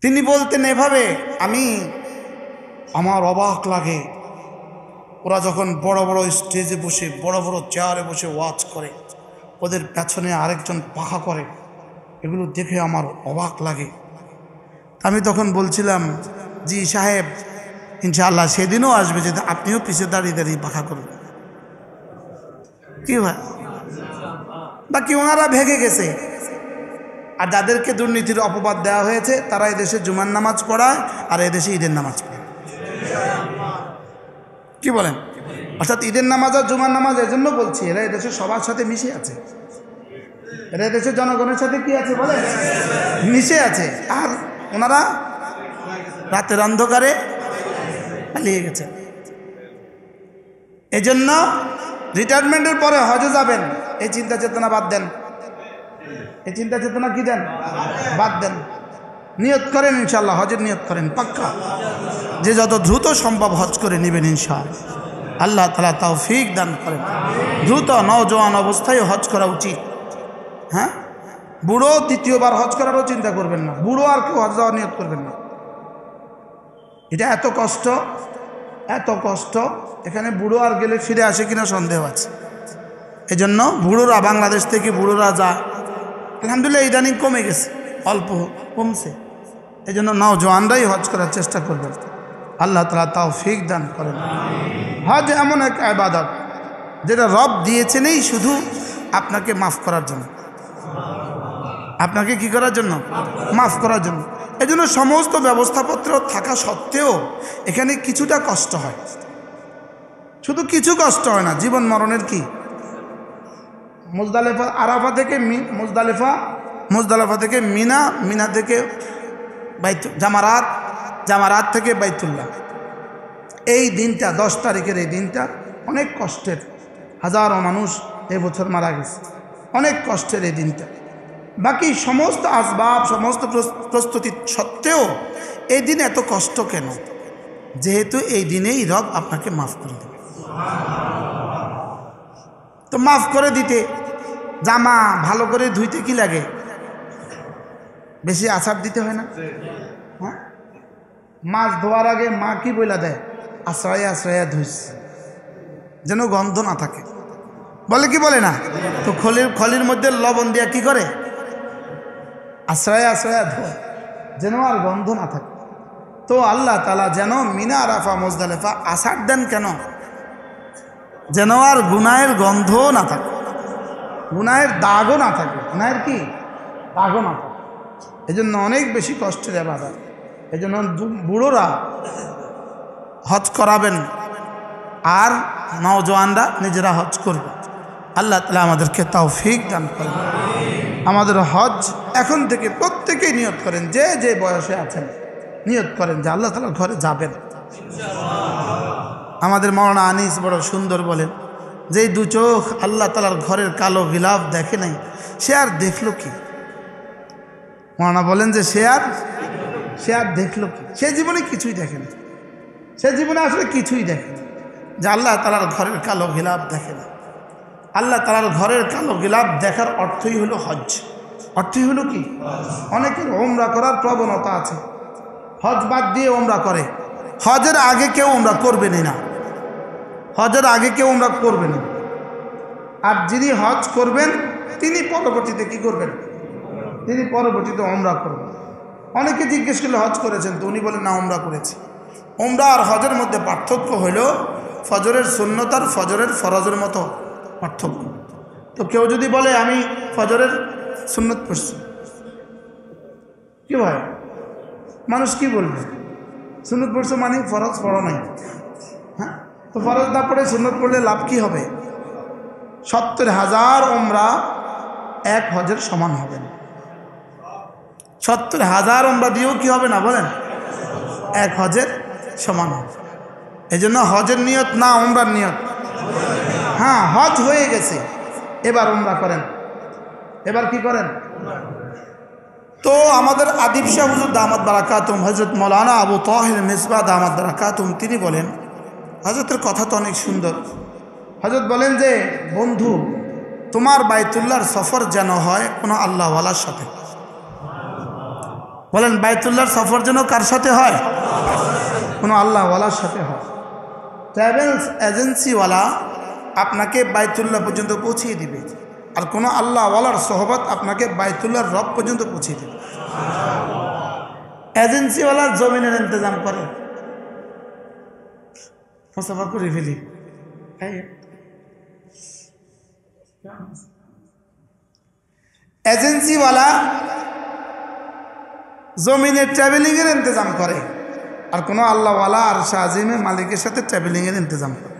তিনি বলতেন এভাবে, আমার অবাক লাগে ওরা যখন বড় বড় স্টেজে বসে বড় বড় চেয়ারে বসে ওয়াজ করে, ওদের পেছনে আরেকজন পাখা করে, এগুলো দেখে আমার অবাক লাগে। আমি তখন বলছিলাম, জি সাহেব, ইনশাআল্লাহ সেদিনও আসবে যে আপনিও পিছিয়ে দাঁড়িয়ে দাঁড়িয়ে পাখা করবেন। কি হয় বাকি ওনারা ভেগে গেছে। আর যাদেরকে দুর্নীতির অপবাদ দেওয়া হয়েছে তারা এদেশে জুমার নামাজ পড়ায় আর এদেশে ঈদের নামাজ পড়ায়। কি বলেন? অর্থাৎ ঈদের নামাজ আর জুমার নামাজ এজন্য বলছি, এরা এদেশে সবার সাথে মিশে আছে, এরা এদেশের জনগণের সাথে কি আছে বলে মিশে আছে। আর ওনারা রাতের অন্ধকারে পালিয়ে গেছে। এজন্য রিটায়ারমেন্টের পরে হজে যাবেন, এই চিন্তা চেতনা বাদ দেন। এই চিন্তা চেতনা কি দেন? বাদ দেন। নিয়ত করেন ইনশাআল্লাহ, হজের নিয়ত করেন পাক্কা, যে যত দ্রুত সম্ভব হজ করে নেবেন ইনশাআল্লাহ। আল্লাহ তাআলা তৌফিক দান করেন। দ্রুত নওজোয়ান অবস্থায় হজ করা উচিত। হ্যাঁ, বুড়ো দ্বিতীয়বার হজ করারও চিন্তা করবেন না, বুড়ো আর কেউ হজ যাওয়ার নিয়ত করবেন না। এটা এত কষ্ট, এত কষ্ট, এখানে বুড়ো আর গেলে ফিরে আসে কিনা সন্দেহ আছে। এজন্য বুড়োরা, বাংলাদেশ থেকে বুড়োরা যায়, আলহামদুলিল্লাহ ইদানিং কমে গেছে, অল্প কমছে। এই জন্য নওজোয়ানরাই হজ করার চেষ্টা করবেন। আল্লাহ তাআলা তৌফিক দান করেন। হজ এমন এক ইবাদত যেটা রব দিয়েছেনই শুধু আপনাকে মাফ করার জন্য, আপনাকে কি করার জন্য? মাফ করার জন্য। এই জন্য সমস্ত ব্যবস্থাপত্র থাকা সত্ত্বেও এখানে কিছুটা কষ্ট হয়, শুধু কিছু কষ্ট হয় না, জীবন মরণের কি। মুজদালিফা, আরাফা থেকে মুজদালিফা থেকে মিনা, মিনা থেকে জামারাত, জামারাত থেকে বাইতুল্লাহ। এই দিনটা 10 তারিখের এই দিনটা অনেক কষ্টের। হাজারো মানুষ এবছর মারা গেছে, অনেক কষ্টের এই দিনটা। বাকি সমস্ত আসবাব, সমস্ত প্রস্তুতি সত্ত্বেও এই দিন এত কষ্ট কেন? যেহেতু এই দিনেই রব আপনাকে মাফ করে দেবে। তো মাফ করে দিতে জামা ভালো করে ধুইতে কি লাগে? বেশি আছাড় দিতে হয় না? হ্যাঁ, মাছ ধোয়ার আগে মা কি বইলা দেয়? আশ্রয়া আশ্রয়া ধুইস, যেন গন্ধ না থাকে, বলে কি বলে না? তো খলির মধ্যে লবণ দিয়া কি করে? আশ্রয়া আশ্রয়া ধোয়, যেন আর গন্ধ না থাকে। তো আল্লাহ তাআলা যেন মিনা, আরাফা, মুজদালিফা আছাড় দেন কেন? যেন আর গুনাহের গন্ধ না থাকে, গুনাহের দাগও না থাকে, গুনাহের কি দাগও না থাকে। এই জন্য অনেক বেশি কষ্টের ইবাদত। এই জন্য বুড়োরা হজ করাবেন আর নওজোয়ানরা নিজেরা হজ করবে। আল্লাহ তাআলা আমাদেরকে তৌফিক দান করবেন। আমাদের হজ এখন থেকে প্রত্যেকেই নিয়ত করেন, যে যে বয়সে আছেন নিয়ত করেন যে আল্লাহ তাআলার ঘরে যাবেন। আমাদের মাওলানা আনিস বড় সুন্দর বলেন, যেই দু চোখ আল্লাহ তাআলার ঘরের কালো গিলাফ দেখে নাই, সে আর দেখলো কি? মাওলানা বলেন যে সে আর দেখলো কি? সে জীবনে কিছুই দেখে না, সে জীবনে আসলে কিছুই দেখে না, যে আল্লাহ তাআলার ঘরের কালো গিলাফ দেখে না। আল্লাহ তাআলার ঘরের কালো গিলাফ দেখার অর্থই হলো হজ। অর্থই হলো কি? অনেকের ওমরা করার প্রবণতা আছে, হজ বাদ দিয়ে ওমরা করে। হজের আগে কেউ ওমরা করবেনই না, হজের আগে কেউ ওমরা করবে না। আর যিনি হজ করবেন তিনি পরবর্তীতে কি করবেন? তিনি পরবর্তীতে ওমরা করবেন। অনেকে জিজ্ঞেস করলে হজ করেছেন তো? উনি বলেন না, ওমরা করেছি। ওমরা আর হজের মধ্যে পার্থক্য হইল ফজরের সুন্নত আর ফজরের ফরজের মতো পার্থক্য। তো কেউ যদি বলে আমি ফজরের সুন্নত পড়ছি, কি ভাই মানুষ কি বলবে? সুন্নত পড়ছে মানে ফরজ পড়ো নাই। হ্যাঁ, তো ফরজ না পড়ে সুন্নত পড়লে লাভ কি হবে? 70,000 ওমরা এক হজের সমান হবে না। 70,000 ওমরা দিয়েও কি হবে না বলেন? এক হজের সমান হবে। এই জন্য হজের নিয়ত না ওমরার নিয়ত। হ্যাঁ, হজ হয়ে গেছে, এবার ওমরা করেন। এবার কি করেন? তো আমাদের আদিব শাহ হুজুর দামাত বারাকাতুম, হযরত মাওলানা আবু তাহের মিসবাহ দামাত বারাকাতুম, তিনি বলেন, হযরতের কথা তো অনেক সুন্দর। হযরত বলেন যে বন্ধু, তোমার বাইতুল্লাহর সফর যেন হয় কোনো আল্লাহওয়ালার সাথে। বলেন বাইতুল্লাহর সফর যেন কার সাথে হয়? কোনো আল্লাহওয়ালার সাথে হয়। ট্রাভেলস এজেন্সিওয়ালা আপনাকে বাইতুল্লাহ পর্যন্ত পৌঁছিয়ে দিবে, আর কোনো আল্লাহওয়ালার সোহবত আপনাকে বাইতুল্লাহর রব পর্যন্ত পৌঁছিয়ে দেবে। এজেন্সিওয়ালা জমিনের ইন্তজাম করে, মুসাফা করে ফেলি। এজেন্সিওয়ালা জমিনের ট্রাভেলিংয়ের ইন্তজাম করে, আর কোনো আল্লাহওয়ালা আর শাহজিমে মালিকের সাথে ট্রাভেলিংয়ের ইন্তজাম করে।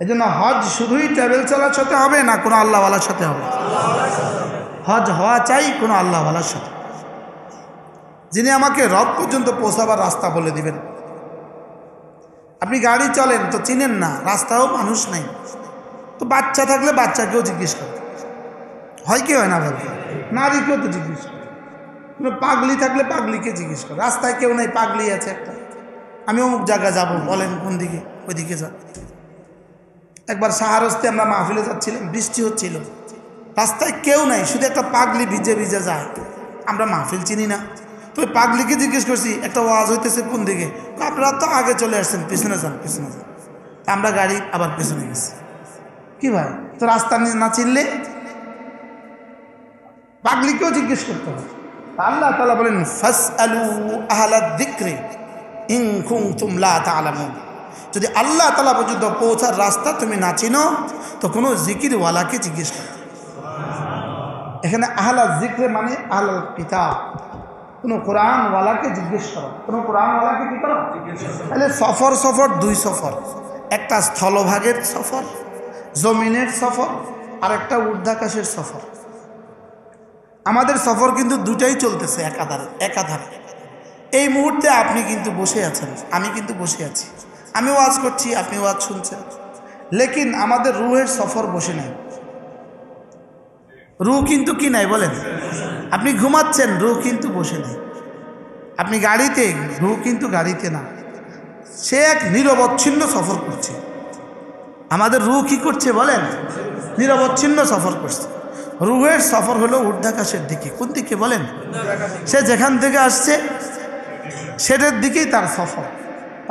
এই জন্য হজ শুধুই ট্রাভেল চালার সাথে হবে না, কোনো আল্লাহওয়ালার সাথে হবে। হজ হওয়া চাই কোনো আল্লাহওয়ালার সাথে, যিনি আমাকে রব পর্যন্ত পৌঁছাবার রাস্তা বলে দিবেন। আপনি গাড়ি চলেন তো চিনেন না, রাস্তাও মানুষ নেই, তো বাচ্চা থাকলে বাচ্চাকেও জিজ্ঞেস করে, হয় কি হয় না বলবে, নারীকেও তো জিজ্ঞেস করে, কোনো পাগলি থাকলে পাগলিকে জিজ্ঞেস করে। রাস্তায় কেউ নেই, পাগলি আছে একটা, আমি অমুক জায়গায় যাব, বলেন কোন দিকে, ওইদিকে যাব। একবার সাহারস্তে আমরা মাহফিলে যাচ্ছিলাম, বৃষ্টি হচ্ছিল, রাস্তায় কেউ নাই, শুধু একটা পাগলি ভিজে ভিজে যায়। আমরা মাহফিল চিনি না, তো ওই পাগলিকে জিজ্ঞেস করছি একটা ওয়াজ হইতেছে কোন দিকে, আপনারা তো আগে চলে আসছেন, পিছনে যান পিছনে যান। আমরা গাড়ি আবার পিছনে গেছি। কি ভাই, তো রাস্তা না চিনলে পাগলিকেও জিজ্ঞেস করতে হবে। আল্লাহ তাআলা বলেন ফাসআলু আহলাদ যিকরি ইন কুনতুম লা তা'লামুন। যদি আল্লাহ তাআলা পর্যন্ত পৌঁছার রাস্তা তুমি না চিনো, তো কোনো জিকিরওয়ালাকে জিজ্ঞেস করো। এখানে আহলা যিকরে মানে আহলাল কিতাব, কোনো কোরআনওয়ালাকে জিজ্ঞেস করো, কোনো কোরআনওয়ালাকে কি করো? তাহলে সফর দুই সফর, একটা স্থলভাগের সফর, জমিনের সফর, আর একটা ঊর্ধ্বাকাশের সফর। আমাদের সফর কিন্তু দুটাই চলতেছে একাধারে। এই মুহূর্তে আপনি কিন্তু বসে আছেন, আমি কিন্তু বসে আছি, আমি ওয়াজ করছি, আপনি ওয়াজ শুনছেন, লেকিন আমাদের রুহের সফর বসে নাই। রুহ কিন্তু কি নাই বলেন? আপনি ঘুমাচ্ছেন, রুহ কিন্তু বসে নাই। আপনি গাড়িতে, রুহ কিন্তু গাড়িতে না, সে এক নিরবচ্ছিন্ন সফর করছে। আমাদের রুহ কি করছে বলেন? নিরবচ্ছিন্ন সফর করছে। রুহের সফর হলো ঊর্ধ্বাকাশের দিকে। কোন দিকে বলেন? সে যেখান থেকে আসছে সেটার দিকেই তার সফর।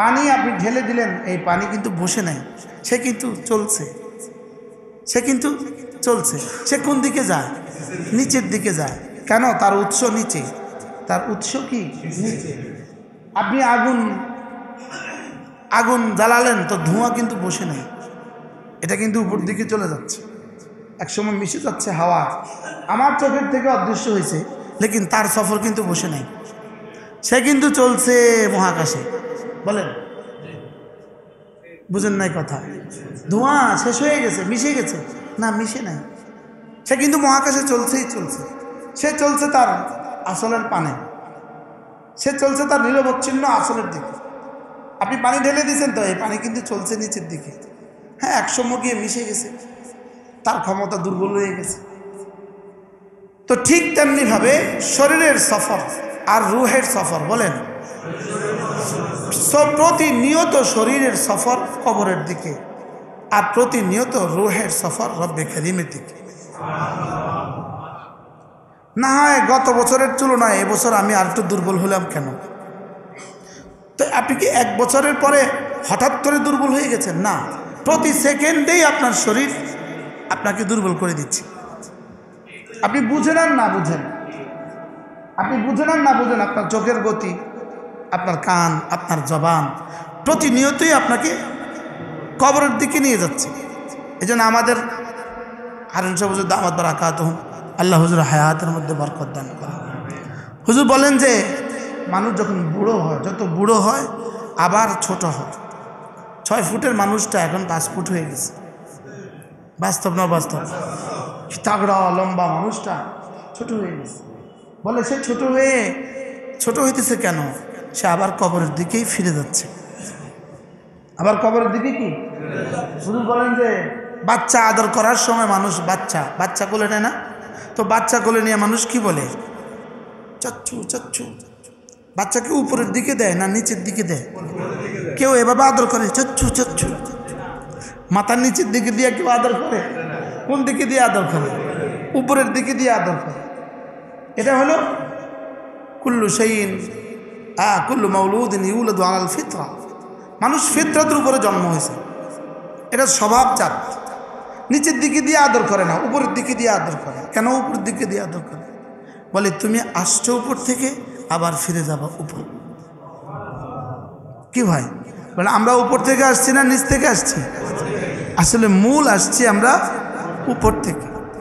পানি আপনি ঢেলে দিলেন, এই পানি কিন্তু বসে নাই, সে কিন্তু চলছে, সে কিন্তু চলছে। সে কোন দিকে যায়? নিচের দিকে যায়। কেন? তার উৎস নিচে, তার উৎস কি নিচে। আপনি আগুন জ্বালালেন, তো ধোঁয়া কিন্তু বসে নাই, এটা কিন্তু উপর দিকে চলে যাচ্ছে, একসময় মিশে যাচ্ছে হাওয়া, আমার চোখের থেকে অদৃশ্য হয়েছে, লেকিন তার সফর কিন্তু বসে নাই, সে কিন্তু চলছে মহাকাশে। বলেন, বুঝেন নাই কথা? ধোঁয়া শেষ হয়ে গেছে, মিশে গেছে না? মিশে নাই, সে কিন্তু মহাকাশে চলছেই চলছে। সে চলছে তার আসলের পানে, সে চলছে তার নিরবচ্ছিন্ন আসলের দিকে। আপনি পানি ঢেলে দিয়েছেন, তো এই পানি কিন্তু চলছে নিচের দিকে। হ্যাঁ, একসময় গিয়ে মিশে গেছে, তার ক্ষমতা দুর্বল হয়ে গেছে। তো ঠিক তেমনিভাবে শরীরের সফর আর রুহের সফর, বলেন, প্রতিনিয়ত শরীরের সফর কবরের দিকে, আর প্রতিনিয়ত রুহের সফর রব্বে কারীমের দিকে। না হয় গত বছরের তুলনায় এবছর আমি আর একটু দুর্বল হলাম কেন? তো আপনি কি এক বছরের পরে হঠাৎ করে দুর্বল হয়ে গেছেন? না, প্রতি সেকেন্ডেই আপনার শরীর আপনাকে দুর্বল করে দিচ্ছে। আপনি বুঝেন আর না বুঝেন, আপনি বুঝেন আর না বুঝেন, আপনার চোখের গতি, আপনার কান, আপনার জবান প্রতিনিয়তই আপনাকে কবরের দিকে নিয়ে যাচ্ছে। এই জন্য আমাদের হারুন সাহেব হুজুর দামাত বারাকাতুহু, আল্লাহ হুজুর হায়াতের মধ্যে বরকত দান করেন। হুজুর বলেন যে মানুষ যখন বুড়ো হয়, যত বুড়ো হয় আবার ছোট হয়। 6 ফুটের মানুষটা এখন 5 ফুট হয়ে গেছে। বাস্তব না বাস্তব? তাগড়া লম্বা মানুষটা ছোট হয়ে গেছে। বলে সে ছোট হইতেছে কেন? সে আবার কবরের দিকেই ফিরে যাচ্ছে, আবার কবরের দিকে কি। হুজুর বলেন যে বাচ্চা আদর করার সময় মানুষ বাচ্চা কোলে নেয় না, তো বাচ্চা কোলে নিয়ে মানুষ কি বলে? চাচ্ছু চাচ্ছু। বাচ্চাকে উপরের দিকে দেয় না নিচের দিকে দেয়? কেউ এভাবে আদর করে, চাচ্ছু চাচ্ছু। মাথার নিচের দিকে দিয়ে কেউ আদর করে? কোন দিকে দিয়ে আদর করে? উপরের দিকে দিয়ে আদর করে। এটা হলো কুল্লু শাইইন কুল্লু মাউলুদিন ইউলাদু আলাল ফিতরা, মানুষ ফিতরাতের উপরে জন্ম হয়েছে, এটা স্বভাবজাত। নিচের দিকে দিয়ে আদর করে না, উপরের দিকে দিয়ে আদর করে। কেন উপরের দিকে দিয়ে আদর করে? বলে তুমি আসছো উপর থেকে, আবার ফিরে যাবা উপর। কি ভাই বলে আমরা উপর থেকে আসছি না নিচ থেকে আসছি? আসলে মূল আসছি আমরা উপর থেকে।